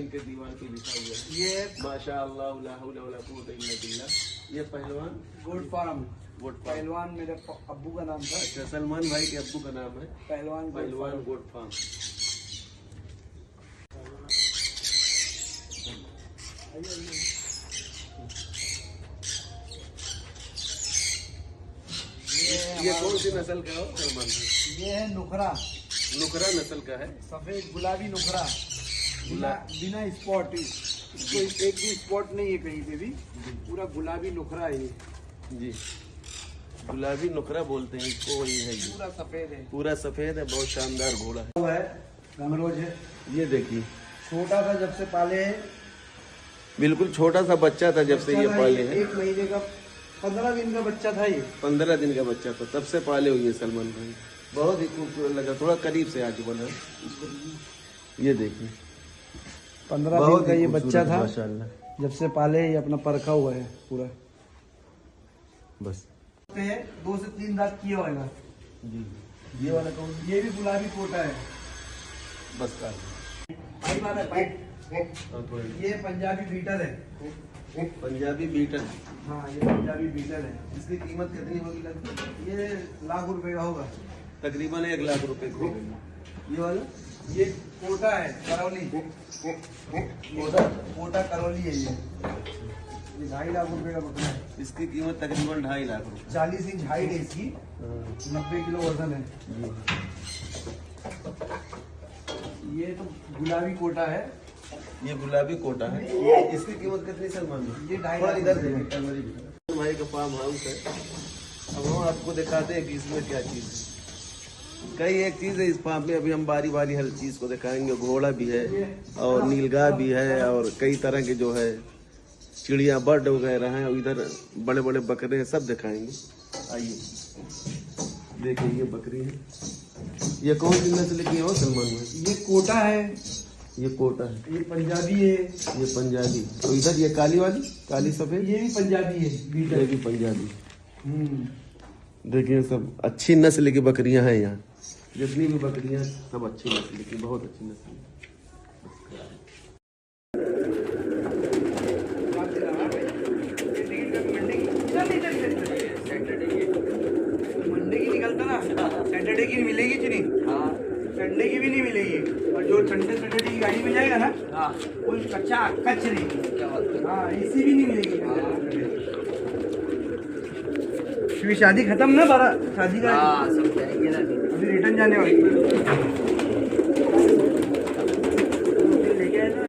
इनके दीवार पे लिखा हुआ है। ये माशाअल्लाह ला हौला वला कुव्वता इल्ला बिल्लाह। ये पहलवान गोट फार्म, गोट फार्म। पहलवान मेरे अब्बू का नाम था। अच्छा, सलमान भाई के अब्बू का नाम है पहलवान गोट फार्म। ये कौन सी नस्ल का हो सलमान भाई? ये है नुकरा, नुकरा नस्ल का है। सफेद गुलाबी नुकरा, बिना स्पॉट, इसको एक भी स्पॉट नहीं है कहीं पे भी, पूरा गुलाबी नुकरा है ये। जी, गुलाबी नुकरा बोलते हैं इसको, वही है ये। पूरा सफेद है, पूरा सफेद है, बहुत शानदार घोड़ा है। वो है गंगरोज है। ये देखिए, छोटा था जब से पाले है, बिल्कुल छोटा सा बच्चा था जब से ये पाले हैं। 1 महीने का 15 दिन का बच्चा था ये। 15 दिन का बच्चा था, तब से पाले हुए सलमान भाई। बहुत ही खूबसूरत लगा, थोड़ा करीब से आज बना इसको। ये देखिए, 15 दिन का ये बच्चा था, माशाल्लाह। जब से पाले ये अपना परखा हुआ है पूरा। बस 2 से 3 दांत किया होगा जी। ये वाला कौन? ये भी गुलाबी कोटा है। बस का ये पंजाबी बीटल है। पंजाबी बीटल। हाँ, ये पंजाबी बीटल है। इसकी कीमत कितनी होगी लगभग? ये ₹1,00,000 का होगा तकरीबन 1 लाख रुपए की होगी। ये वाला ये कोटा है, करौली। कोटा करौली है ये ₹2,50,000 का बकरा है। इसकी कीमत तकरीबन 2.5 लाख रुपए। 40 इंच हाइट है इसकी, 90 किलो वजन है। ये तो गुलाबी कोटा है। ये गुलाबी कोटा है। इसकी कीमत कितनी सलमान भाई? ये 2.5 इधर लाख भाई का फार्म हाउस है। अब हम आपको दिखाते हैं कि इसमें क्या चीज़ है। कई एक चीज़ है इस फार्म में, अभी हम बारी बारी हर चीज़ को दिखाएंगे। घोड़ा भी है और नीलगाय भी है और कई तरह के जो है चिड़िया, बर्ड वगैरह हैं। इधर बड़े बड़े बकरे हैं, सब दिखाएंगे। आइए देखिए, ये बकरी है। ये कौन सी नस्ल की हो सलमान भाई? ये कोटा है, ये कोटा है। ये पंजाबी है, ये पंजाबी। तो इधर ये काली वाली, काली सफेद, ये भी पंजाबी है, ये बीटल। भी पंजाबी। देखिए, सब अच्छी नस्ल की बकरियां हैं यहाँ। जितनी भी बकरियां सब अच्छी नस्ल की, बहुत अच्छी नस्ल की। मंडे की निकलता ना, सैटरडे की मिलेगी चीनी। हाँ, संडे की भी नहीं मिलेगी। और जो संडे सैटरडे की गाड़ी में जाएगा ना, हाँ, वो कच्चा कच्च रहेगी। हाँ, इसी भी नहीं मिलेगी। शादी खत्म ना, बारा शादी का। हाँ, सब जाएंगे ना, अभी रिटर्न जाने वाली।